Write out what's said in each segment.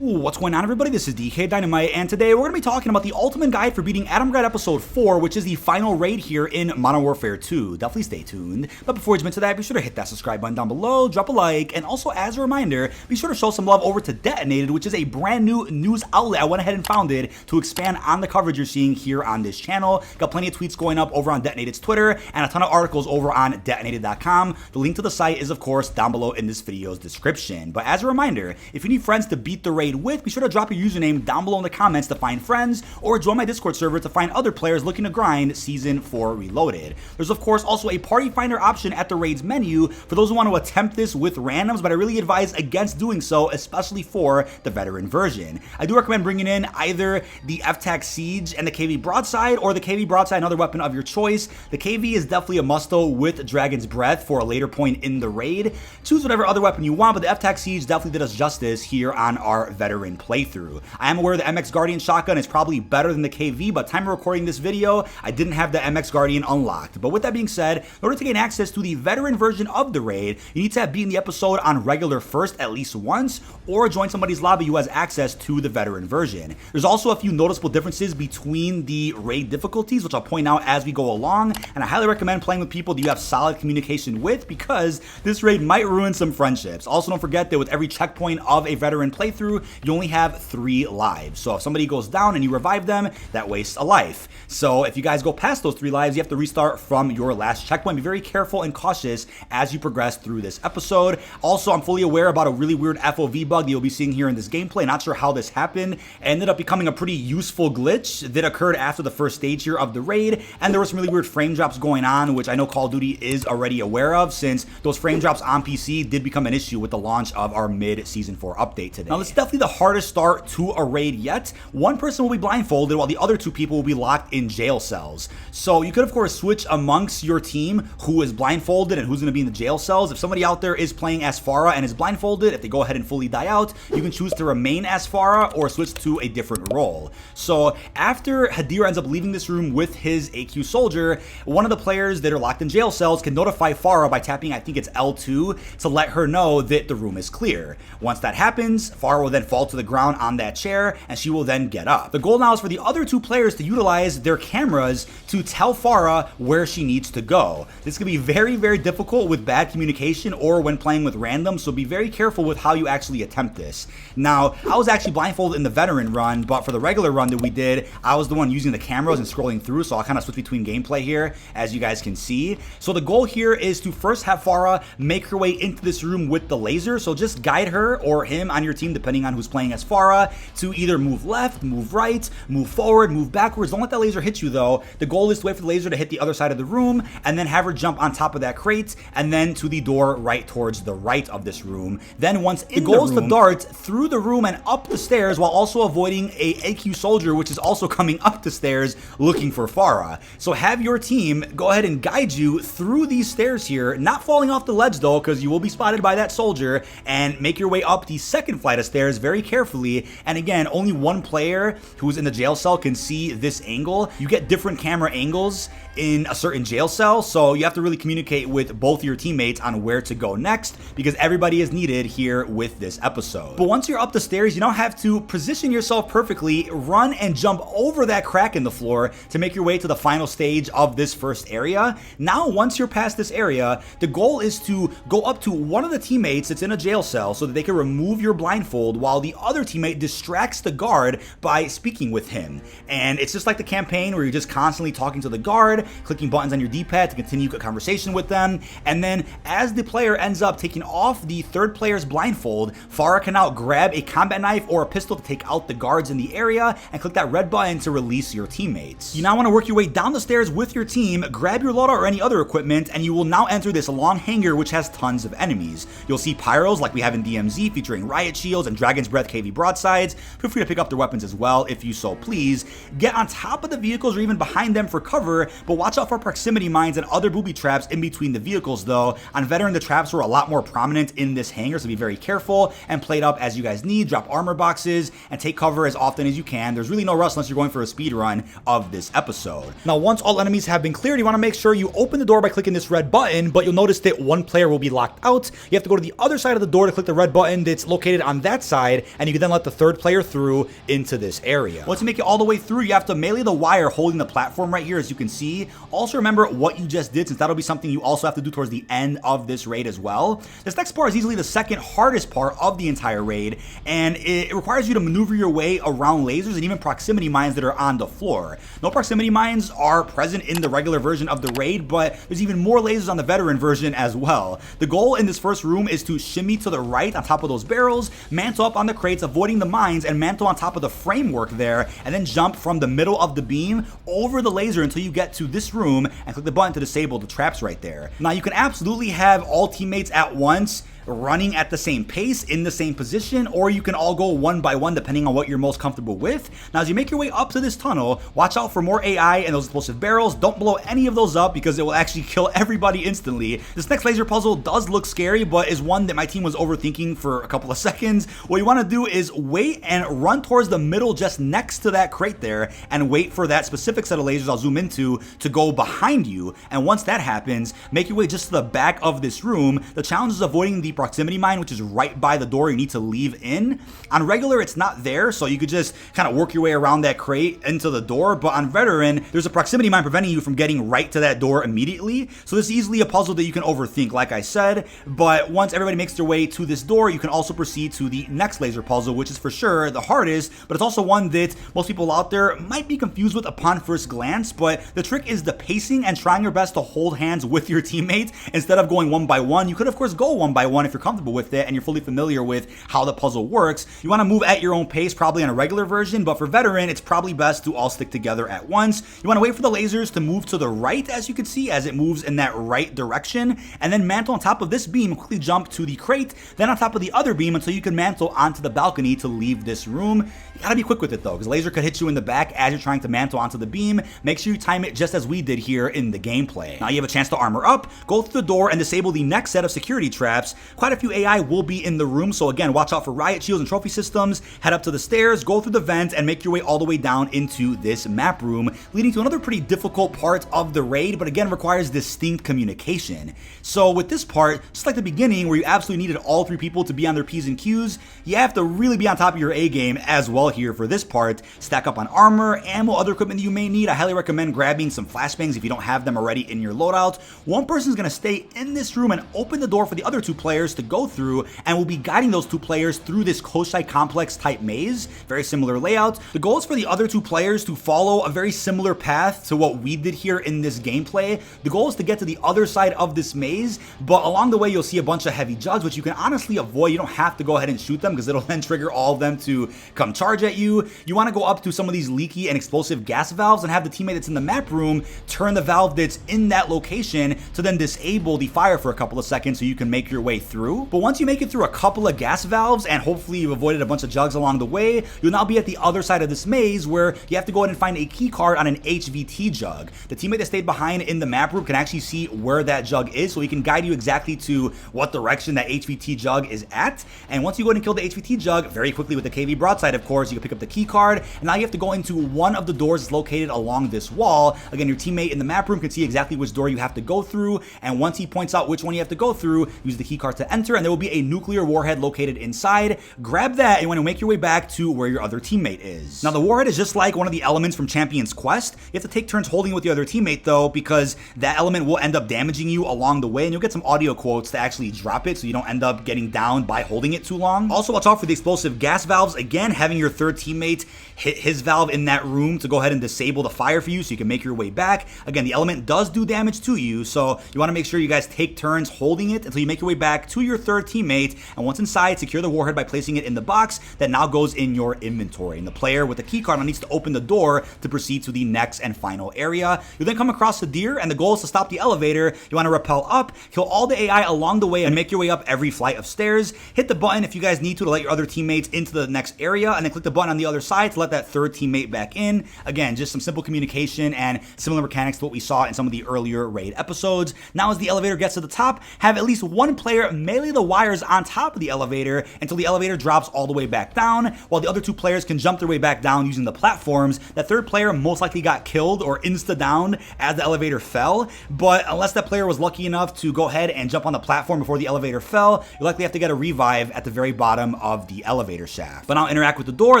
What's going on, everybody? This is dkdynamite, and today we're going to be talking about the ultimate guide for beating Adamgrad Episode 4, which is the final raid here in Modern Warfare 2. Definitely stay tuned. But before we jump into that, be sure to hit that subscribe button down below, drop a like, and also as a reminder, be sure to show some love over to Detonated, which is a brand new news outlet I went ahead and founded to expand on the coverage you're seeing here on this channel. Got plenty of tweets going up over on Detonated's Twitter, and a ton of articles over on detonated.com. The link to the site is, of course, down below in this video's description. But as a reminder, if you need friends to beat the raid with, be sure to drop your username down below in the comments to find friends, or join my Discord server to find other players looking to grind Season 4 Reloaded. There's of course also a party finder option at the raid's menu for those who want to attempt this with randoms, but I really advise against doing so, especially for the veteran version. I do recommend bringing in either the FTAC Siege and the KV Broadside, or the KV Broadside, another weapon of your choice. The KV is definitely a must though with Dragon's Breath for a later point in the raid. Choose whatever other weapon you want, but the FTAC Siege definitely did us justice here on our veteran playthrough. I am aware the MX Guardian shotgun is probably better than the KV, but time of recording this video, I didn't have the MX Guardian unlocked. But with that being said, in order to gain access to the veteran version of the raid, you need to have beaten the episode on regular first at least once, or join somebody's lobby who has access to the veteran version. There's also a few noticeable differences between the raid difficulties, which I'll point out as we go along, and I highly recommend playing with people that you have solid communication with, because this raid might ruin some friendships. Also, don't forget that with every checkpoint of a veteran playthrough, you only have 3 lives. So if somebody goes down and you revive them, that wastes a life. So if you guys go past those 3 lives, you have to restart from your last checkpoint. Be very careful and cautious as you progress through this episode. Also, I'm fully aware about a really weird FOV bug that you'll be seeing here in this gameplay. Not sure how this happened. It ended up becoming a pretty useful glitch that occurred after the first stage here of the raid, and there were some really weird frame drops going on, which I know Call of Duty is already aware of, since those frame drops on PC did become an issue with the launch of our mid-Season 4 update today. Now, this is definitely the hardest start to a raid yet. One person will be blindfolded while the other 2 people will be locked in jail cells. So you could of course switch amongst your team who is blindfolded and who's going to be in the jail cells. If somebody out there is playing as Farah and is blindfolded, if they go ahead and fully die out, you can choose to remain as Farah or switch to a different role. So after Hadir ends up leaving this room with his AQ soldier, one of the players that are locked in jail cells can notify Farah by tapping, I think it's L2, to let her know that the room is clear. Once that happens, Farah will then fall to the ground on that chair, and she will then get up. The goal now is for the other 2 players to utilize their cameras to tell Farah where she needs to go. This can be very, very difficult with bad communication or when playing with random, so be very careful with how you actually attempt this. Now, I was actually blindfolded in the veteran run, but for the regular run that we did, I was the one using the cameras and scrolling through, so I'll kind of switch between gameplay here, as you guys can see. So the goal here is to first have Farah make her way into this room with the laser, so just guide her or him on your team, depending on who's playing as Farah, to either move left, move right, move forward, move backwards. Don't let that laser hit you though. The goal is to wait for the laser to hit the other side of the room, and then have her jump on top of that crate, and then to the door right towards the right of this room. Then once in the goal is to dart through the room and up the stairs, while also avoiding a AQ soldier, which is also coming up the stairs looking for Farah. So have your team go ahead and guide you through these stairs here, not falling off the ledge though, because you will be spotted by that soldier, and make your way up the second flight of stairs very carefully. And again, only one player who's in the jail cell can see this angle. You get different camera angles in a certain jail cell, so you have to really communicate with both your teammates on where to go next, because everybody is needed here with this episode. But once you're up the stairs, you now have to position yourself perfectly, run and jump over that crack in the floor to make your way to the final stage of this first area. Now, once you're past this area, the goal is to go up to one of the teammates that's in a jail cell so that they can remove your blindfold while the other teammate distracts the guard by speaking with him. And it's just like the campaign where you're just constantly talking to the guard, clicking buttons on your D-pad to continue a conversation with them, and then as the player ends up taking off the third player's blindfold, Farah can now grab a combat knife or a pistol to take out the guards in the area, and click that red button to release your teammates. You now want to work your way down the stairs with your team, grab your loadout or any other equipment, and you will now enter this long hangar which has tons of enemies. You'll see pyros like we have in DMZ featuring riot shields and Dragon's Breath KV broadsides. Feel free to pick up their weapons as well if you so please. Get on top of the vehicles or even behind them for cover, but watch out for proximity mines and other booby traps in between the vehicles though. On Veteran, the traps were a lot more prominent in this hangar, so be very careful and play it up as you guys need. Drop armor boxes and take cover as often as you can. There's really no rush unless you're going for a speed run of this episode. Now, once all enemies have been cleared, you want to make sure you open the door by clicking this red button, but you'll notice that one player will be locked out. You have to go to the other side of the door to click the red button that's located on that side, and you can then let the third player through into this area. Once you make it all the way through, you have to melee the wire holding the platform right here, as you can see. Also remember what you just did, since that'll be something you also have to do towards the end of this raid as well. This next part is easily the second hardest part of the entire raid, and it requires you to maneuver your way around lasers and even proximity mines that are on the floor. No proximity mines are present in the regular version of the raid, but there's even more lasers on the veteran version as well. The goal in this first room is to shimmy to the right on top of those barrels, mantle up on the crates, avoiding the mines, and mantle on top of the framework there, and then jump from the middle of the beam over the laser until you get to this room and click the button to disable the traps right there. Now, you can absolutely have all teammates at once running at the same pace in the same position, or you can all go one by one depending on what you're most comfortable with. Now, as you make your way up to this tunnel, watch out for more AI and those explosive barrels. Don't blow any of those up because it will actually kill everybody instantly. This next laser puzzle does look scary, but is one that my team was overthinking for a couple of seconds. What you want to do is wait and run towards the middle just next to that crate there and wait for that specific set of lasers I'll zoom into to go behind you. And once that happens, make your way just to the back of this room. The challenge is avoiding the proximity mine, which is right by the door you need to leave in. On regular, it's not there, so you could just kind of work your way around that crate into the door, but on veteran, there's a proximity mine preventing you from getting right to that door immediately. So this is easily a puzzle that you can overthink, like I said, but once everybody makes their way to this door, you can also proceed to the next laser puzzle, which is for sure the hardest, but it's also one that most people out there might be confused with upon first glance. But the trick is the pacing and trying your best to hold hands with your teammate instead of going one by one. You could of course go one by one if you're comfortable with it and you're fully familiar with how the puzzle works. You want to move at your own pace probably on a regular version, but for veteran, it's probably best to all stick together at once. You want to wait for the lasers to move to the right, as you can see, as it moves in that right direction, and then mantle on top of this beam, quickly jump to the crate, then on top of the other beam until you can mantle onto the balcony to leave this room. You gotta be quick with it though, because laser could hit you in the back as you're trying to mantle onto the beam. Make sure you time it just as we did here in the gameplay. Now you have a chance to armor up, go through the door, and disable the next set of security traps. Quite a few AI will be in the room, so again, watch out for riot shields and trophy systems. Head up to the stairs, go through the vent, and make your way all the way down into this map room, leading to another pretty difficult part of the raid, but again requires distinct communication. So with this part, just like the beginning where you absolutely needed all three people to be on their P's and Q's, you have to really be on top of your A game as well here for this part. Stack up on armor, ammo, other equipment that you may need. I highly recommend grabbing some flashbangs if you don't have them already in your loadout. One person is going to stay in this room and open the door for the other two players to go through, and will be guiding those two players through this Koshai complex type maze. Very similar layout. The goal is for the other two players to follow a very similar path to what we did here in this gameplay. The goal is to get to the other side of this maze, but along the way you'll see a bunch of heavy jugs, which you can honestly avoid. You don't have to go ahead and shoot them because it'll then trigger all of them to come charge at you. You want to go up to some of these leaky and explosive gas valves and have the teammate that's in the map room turn the valve that's in that location to then disable the fire for a couple of seconds so you can make your way through. But once you make it through a couple of gas valves and hopefully you've avoided a bunch of jugs along the way, you'll now be at the other side of this maze where you have to go ahead and find a key card on an HVT jug. The teammate that stayed behind in the map room can actually see where that jug is, so he can guide you exactly to what direction that HVT jug is at. And once you go ahead and kill the HVT jug very quickly with the KV broadside, of course, you can pick up the key card, and now you have to go into one of the doors that's located along this wall. Again, your teammate in the map room can see exactly which door you have to go through, and once he points out which one you have to go through, use the key card to enter, and there will be a nuclear warhead located inside. Grab that, and you want to make your way back to where your other teammate is. Now, the warhead is just like one of the elements from Champion's Quest. You have to take turns holding it with the other teammate, though, because that element will end up damaging you along the way, and you'll get some audio quotes to actually drop it so you don't end up getting down by holding it too long. Also, watch out for the explosive gas valves. Again, having your third teammate hit his valve in that room to go ahead and disable the fire for you so you can make your way back. Again, the element does do damage to you, so you want to make sure you guys take turns holding it until you make your way back to your third teammate, and once inside, secure the warhead by placing it in the box that now goes in your inventory. And the player with the key card now needs to open the door to proceed to the next and final area. You'll then come across Hadir, and the goal is to stop the elevator. You want to rappel up, kill all the AI along the way, and make your way up every flight of stairs. Hit the button if you guys need to let your other teammates into the next area, and then click the button on the other side to let that third teammate back in. Again, just some simple communication and similar mechanics to what we saw in some of the earlier raid episodes. Now as the elevator gets to the top, have at least one player melee the wires on top of the elevator until the elevator drops all the way back down, while the other two players can jump their way back down using the platforms. That third player most likely got killed or insta-downed as the elevator fell, but unless that player was lucky enough to go ahead and jump on the platform before the elevator fell, you'll likely have to get a revive at the very bottom of the elevator shaft. But now interact with the door,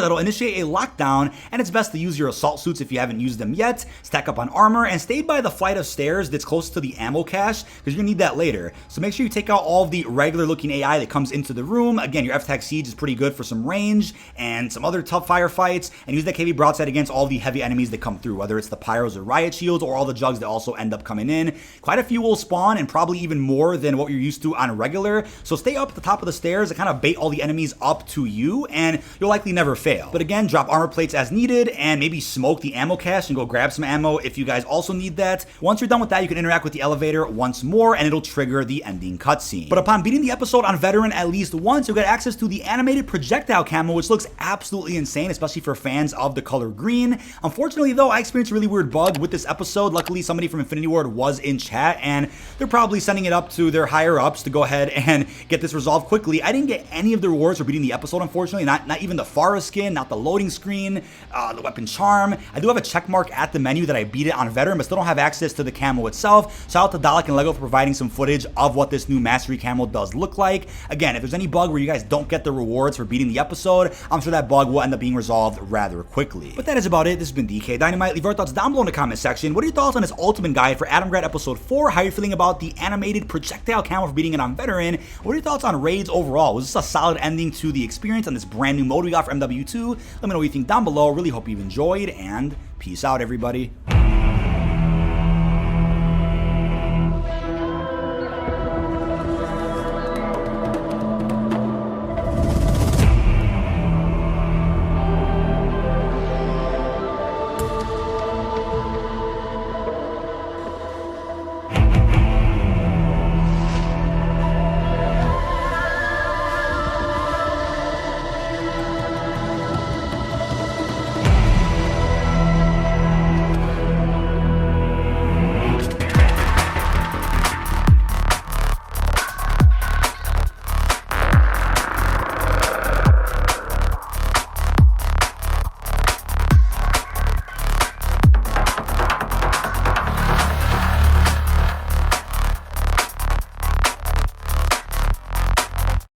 that'll initiate a lockdown, and it's best to use your assault suits if you haven't used them yet, stack up on armor, and stay by the flight of stairs that's close to the ammo cache, because you're gonna need that later. So make sure you take out all of the regular looking AI that comes into the room. Again, your F-Tac Siege is pretty good for some range and some other tough firefights, and use that KV broadside against all the heavy enemies that come through, whether it's the pyros or riot shields or all the jugs that also end up coming in. Quite a few will spawn, and probably even more than what you're used to on regular, so stay up at the top of the stairs and kind of bait all the enemies up to you, and you'll likely never fail. But again, drop armor plates as needed, and maybe smoke the ammo cache and go grab some ammo if you guys also need that. Once you're done with that, you can interact with the elevator once more, and it'll trigger the ending cutscene. But upon beating the episode on veteran at least once, you'll get access to the animated projectile camo, which looks absolutely insane, especially for fans of the color green. Unfortunately though, I experienced a really weird bug with this episode. Luckily, somebody from Infinity Ward was in chat, and they're probably sending it up to their higher ups to go ahead and get this resolved quickly. I didn't get any of the rewards for beating the episode, unfortunately, not even the Pharah skin, not the loading screen, the weapon charm. I do have a check mark at the menu that I beat it on veteran, but still don't have access to the camo itself. Shout out to Dalek and Lego for providing some footage of what this new mastery camo does look like. Again, if there's any bug where you guys don't get the rewards for beating the episode, I'm sure that bug will end up being resolved rather quickly. But that is about it. This has been dkdynamite. Leave your thoughts down below in the comment section. What are your thoughts on this ultimate guide for Adamgrad episode 4? How are you feeling about the animated projectile camo for beating it on veteran? What are your thoughts on raids overall? Was this a solid ending to the experience on this brand new mode we got for MW2? Let me know what you think down below. Really hope you've enjoyed, and peace out, everybody.